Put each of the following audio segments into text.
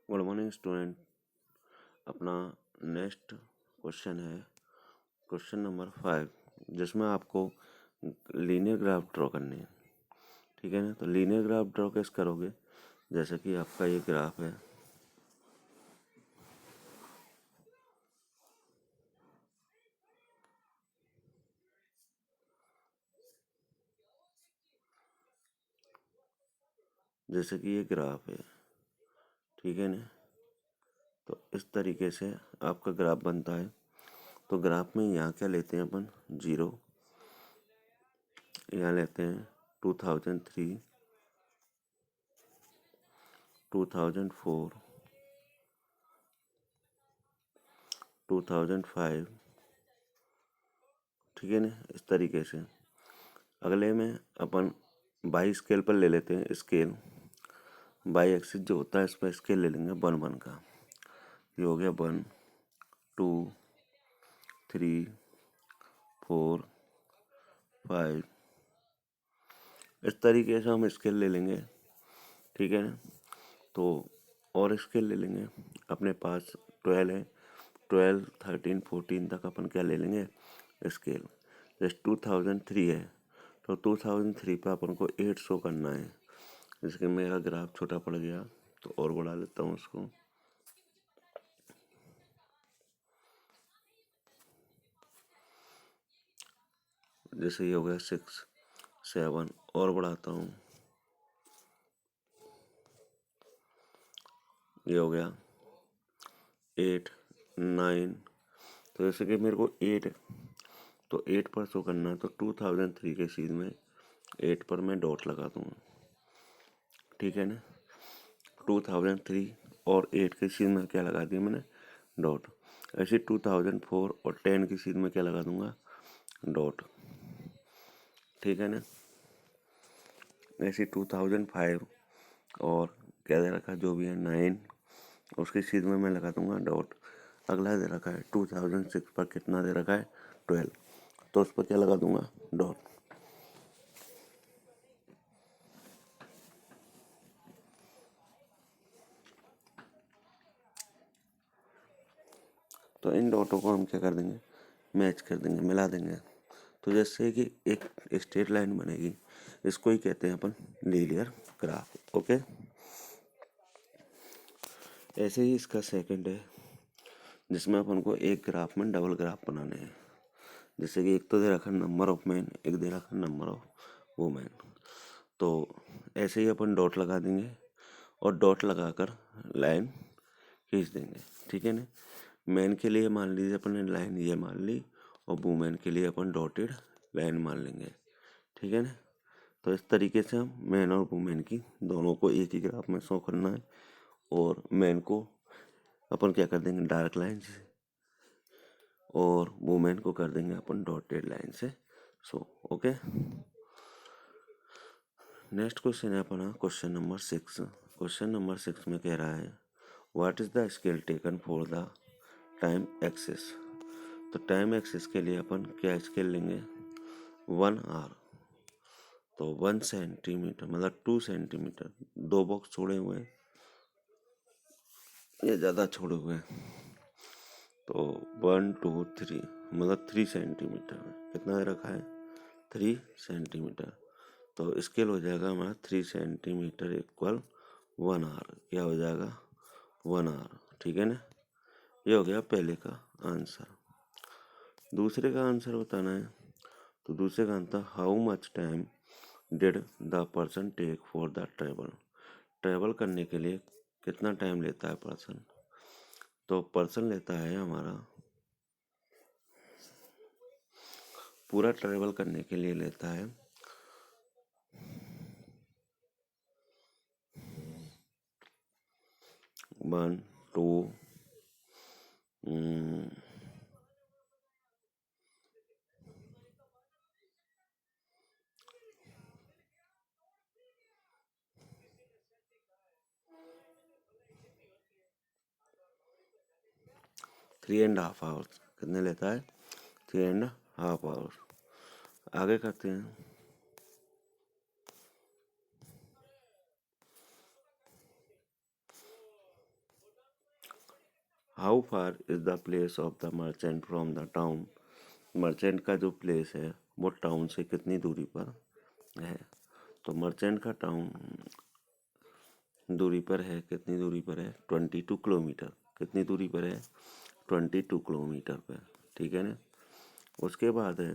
Good morning student. अपना next question है question number 5, जिसमें आपको लीनियर ग्राफ ड्रॉ करनी है। ठीक है ना। तो लीनियर ग्राफ ड्रॉ कैसे करोगे? जैसे कि आपका ये ग्राफ है, जैसे कि ये ग्राफ है, ठीक है ना। तो इस तरीके से आपका ग्राफ बनता है। तो ग्राफ में यहाँ क्या लेते हैं अपन? 0, यहाँ लेते हैं 2003, 2004, 2005, ठीक है ना। इस तरीके से अगले में अपन बाई स्केल पर ले लेते हैं। स्केल बाई एक्सिस जो होता है, इस पर स्केल ले लेंगे 1 का। ये हो गया 1, 2, 3, 4, 5। इस तरीके से हम स्केल ले लेंगे, ठीक है ना। तो और स्केल ले लेंगे अपने पास 12 है, 12, 13, 14 तक अपन क्या ले लेंगे? स्केल। जैसे 2003 है, तो 2003 पे अपन को 8 शो करना है। जिसके मेरा ग्राफ छोटा पड़ गया, तो और बढ़ा लेता हूँ उसको। जैसे ये हो गया 6, 7, और बढ़ाता हूँ, ये हो गया 8, 9। तो जैसे कि मेरे को 8, तो 8 पर शो करना है, तो 2003 के सीध में 8 पर मैं डॉट लगा दूँगा, ठीक है ना। 2003 और 8 के सीध में क्या लगा दिया मैंने? डॉट। ऐसे 2004 और 10 की सीध में क्या लगा दूंगा? डॉट, ठीक है ना। ऐसे 2005 और क्या दे रखा जो भी है 9, उसकी सीध में मैं लगा दूंगा डॉट। अगला दे रखा है 2006 पर कितना दे रखा है? 12, तो उस पर क्या लगा दूंगा? डॉट। तो इन डॉटों को हम क्या कर देंगे? मैच कर देंगे, मिला देंगे। तो जैसे कि एक स्ट्रेट लाइन बनेगी, इसको ही कहते हैं अपन लीनियर ग्राफ। ओके। ऐसे ही इसका सेकंड है, जिसमें अपन को एक ग्राफ में डबल ग्राफ बनाने हैं। जैसे कि एक तो दे रखा नंबर ऑफ मैन, एक दे रखा नंबर ऑफ वुमेन। तो ऐसे ही अपन डॉट लगा देंगे और डॉट लगाकर लाइन खींच देंगे, ठीक है ना। मैन के लिए मान लीजिए अपन ने लाइन ये मान ली, और वुमेन के लिए अपन डॉटेड लाइन मान लेंगे, ठीक है ना। तो इस तरीके से हम मैन और वुमेन की दोनों को एक ही ग्राफ में शो करना है, और मैन को अपन क्या कर देंगे? डार्क लाइन से, और वुमेन को कर देंगे अपन डॉटेड लाइन से शो। ओके। नेक्स्ट क्वेश्चन है अपना क्वेश्चन नंबर 6। क्वेश्चन नंबर 6 में कह रहा है what is the scale taken for the time axis. तो टाइम एक्सिस के लिए अपन क्या स्केल लेंगे? 1 आवर। तो 1 सेंटीमीटर मतलब 2 सेंटीमीटर, 2 बॉक्स छोड़े हुए हैं, ये ज़्यादा छोड़े हुए हैं। तो 1, 2, 3 मतलब 3 सेंटीमीटर में कितना दे रखा है? 3 सेंटीमीटर। तो स्केल हो जाएगा हमारा 3 सेंटीमीटर इक्वल 1 आवर। क्या हो जाएगा? 1 आवर, ठीक है ना। ये हो गया पहले का आंसर। दूसरे का आंसर बताना है। तो दूसरे का answer how much time did the person take for the travel. Travel करने के लिए कितना टाइम लेता है पर्सन? तो पर्सन लेता है हमारा, पूरा ट्रेवल करने के लिए लेता है 1, 2, 3.5 आवर्स। कितने लेता है? 3.5 आवर्स। आगे करते हैं। How far is the place of the merchant from the town. Merchant का जो प्लेस है वो टाउन से कितनी दूरी पर है। तो मर्चेंट का टाउन दूरी पर है, कितनी दूरी पर है, 22 किलोमीटर। कितनी दूरी पर है, 22 किलोमीटर पर। ठीक है ना। उसके बाद है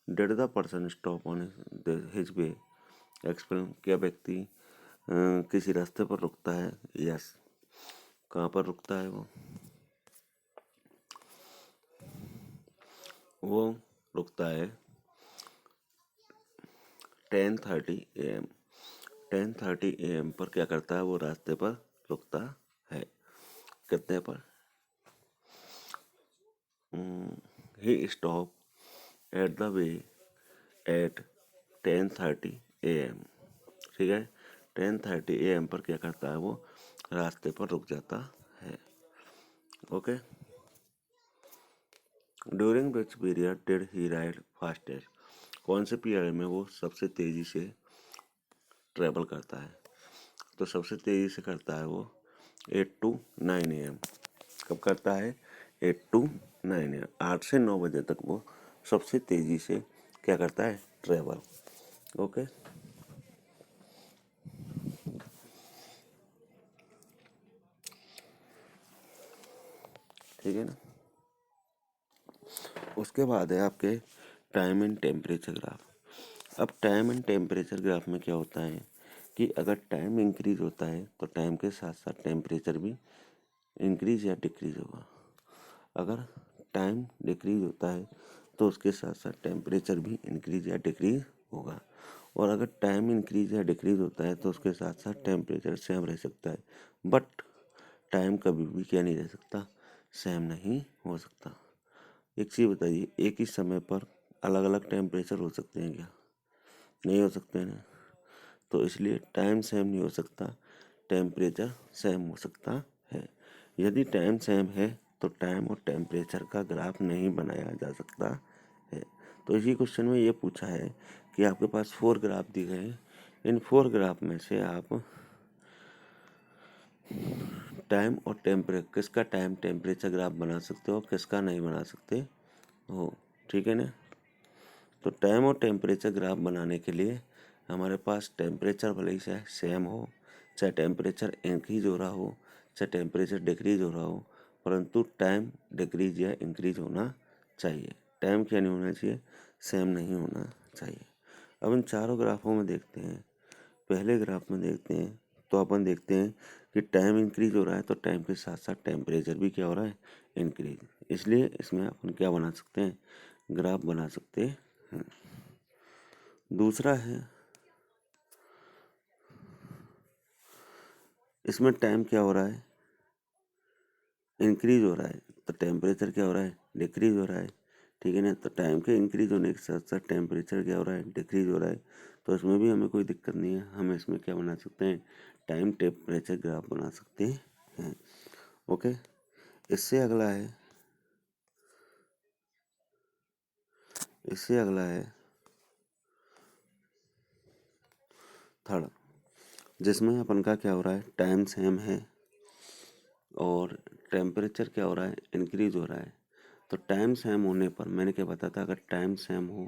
did the person stop on his way. Explain, क्या व्यक्ति किसी रास्ते पर रुकता है। यस। कहाँ पर रुकता है वो रुकता है 10:30 AM। 10:30 AM पर क्या करता है वो, रास्ते पर रुकता है। कितने पर, he stop at the way at 10:30 AM। ठीक है। 10:30 AM पर क्या करता है वो, रास्ते पर रुक जाता है। Okay. During which period did he ride fastest. कौन से पीरियड में वो सबसे तेजी से ट्रेवल करता है। तो सबसे तेजी से करता है वो 8 to 9 AM। कब करता है, 8 to 9 AM, 8 से 9 बजे तक वो सबसे तेजी से क्या करता है, ट्रेवल। ओके। ठीक है ना। उसके बाद है आपके टाइम एंड टेम्परेचर ग्राफ। अब टाइम एंड टेम्परेचर ग्राफ में क्या होता है कि अगर टाइम इंक्रीज होता है तो टाइम के साथ साथ टेम्परेचर भी इंक्रीज या डिक्रीज होगा। अगर टाइम डिक्रीज होता है तो उसके साथ साथ टेम्परेचर भी इंक्रीज या डिक्रीज होगा। और अगर टाइम इंक्रीज या डिक्रीज होता है तो उसके साथ साथ टेम्परेचर सेम रह सकता है। बट टाइम कभी भी क्या नहीं रह सकता, सेम नहीं हो सकता। एक चीज़ बताइए, एक ही समय पर अलग अलग टेम्परेचर हो सकते हैं क्या, नहीं हो सकते हैं ना। तो इसलिए टाइम सेम नहीं हो सकता, टेम्परेचर सेम हो सकता है। यदि टाइम सेम है तो टाइम और टेम्परेचर का ग्राफ नहीं बनाया जा सकता है। तो इसी क्वेश्चन में ये पूछा है कि आपके पास 4 ग्राफ दिए गए हैं। इन 4 ग्राफ में से आप टाइम और टेम्परेचर, किसका टाइम टेम्परेचर ग्राफ बना सकते हो, किसका नहीं बना सकते हो। ठीक है ना। तो टाइम और टेम्परेचर ग्राफ बनाने के लिए हमारे पास टेम्परेचर भले ही चाहे सेम हो, चाहे टेम्परेचर इंक्रीज हो रहा हो, चाहे टेम्परेचर डिक्रीज हो रहा हो, परंतु टाइम डिक्रीज या इंक्रीज होना चाहिए। टाइम क्या नहीं होना चाहिए, सेम नहीं होना चाहिए। अब इन चारों ग्राफों में देखते हैं। पहले ग्राफ में देखते हैं तो अपन देखते हैं कि टाइम इंक्रीज हो रहा है तो टाइम के साथ साथ टेम्परेचर भी क्या हो रहा है, इंक्रीज। इसलिए इसमें अपन क्या बना सकते हैं, ग्राफ बना सकते हैं। दूसरा है, इसमें टाइम क्या हो रहा है, इंक्रीज हो रहा है, तो टेम्परेचर क्या हो रहा है, डिक्रीज हो रहा है। ठीक है ना। तो टाइम के इंक्रीज होने के साथ साथ टेम्परेचर क्या हो रहा है, डिक्रीज हो रहा है। तो इसमें भी हमें कोई दिक्कत नहीं है, हम इसमें क्या बना सकते हैं, टाइम टेम्परेचर ग्राफ बना सकते हैं। ओके। इससे अगला है, इससे अगला है थर्ड, जिसमें अपन का क्या हो रहा है, टाइम सेम है और टेम्परेचर क्या हो रहा है, इंक्रीज हो रहा है। तो टाइम सेम होने पर मैंने क्या बताया था, अगर टाइम सेम हो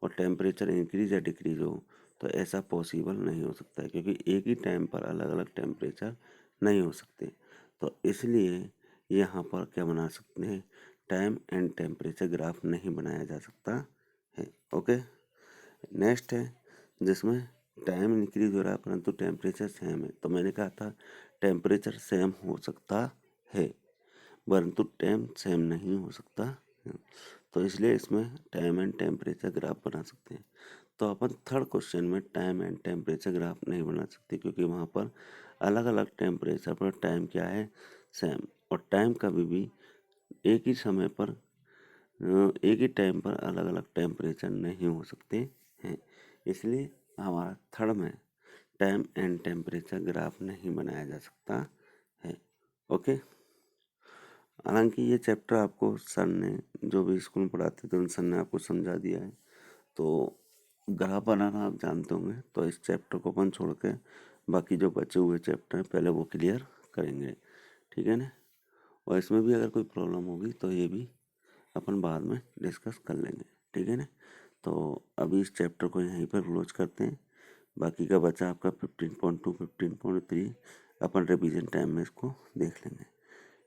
और टेम्परेचर इंक्रीज या डिक्रीज हो तो ऐसा पॉसिबल नहीं हो सकता है, क्योंकि एक ही टाइम पर अलग अलग टेम्परेचर नहीं हो सकते। तो इसलिए यहाँ पर क्या बना सकते हैं, टाइम एंड टेम्परेचर ग्राफ नहीं बनाया जा सकता है। ओके। नेक्स्ट है जिसमें टाइम इंक्रीज हो रहा है परंतु टेम्परेचर सेम है। तो मैंने कहा था टेम्परेचर सेम हो सकता है परंतु टाइम सेम नहीं हो सकता है। तो इसलिए इसमें टाइम एंड टेम्परेचर ग्राफ बना सकते हैं। तो अपन थर्ड क्वेश्चन में टाइम एंड टेम्परेचर ग्राफ नहीं बना सकते, क्योंकि वहाँ पर अलग अलग टेम्परेचर पर टाइम क्या है, सेम। और टाइम कभी भी एक ही समय पर एक ही टाइम पर अलग अलग टेम्परेचर नहीं हो सकते हैं। इसलिए हमारा थर्ड में टाइम एंड टेम्परेचर ग्राफ नहीं बनाया जा सकता है। ओके। हालांकि ये चैप्टर आपको सर ने, जो भी स्कूल में पढ़ाते थे उन सर ने आपको समझा दिया है, तो ग्राफ बनाना आप जानते होंगे। तो इस चैप्टर को अपन छोड़ के बाकी जो बचे हुए चैप्टर हैं पहले वो क्लियर करेंगे। ठीक है ना। और इसमें भी अगर कोई प्रॉब्लम होगी तो ये भी अपन बाद में डिस्कस कर लेंगे, ठीक है ना। तो अभी इस चैप्टर को यहीं पर क्लोज करते हैं। बाकी का बचा आपका 15.2 15.3 अपन रिवीजन टाइम में इसको देख लेंगे।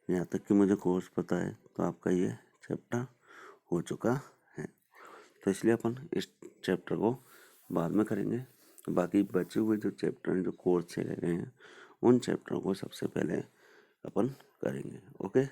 यहाँ तक कि मुझे कोर्स पता है तो आपका ये चैप्टर हो चुका है, तो इसलिए अपन इस चैप्टर को बाद में करेंगे। बाकी बचे हुए जो चैप्टर हैं जो कोर्स से रह गए हैं उन चैप्टरों को सबसे पहले अपन करेंगे। ओके।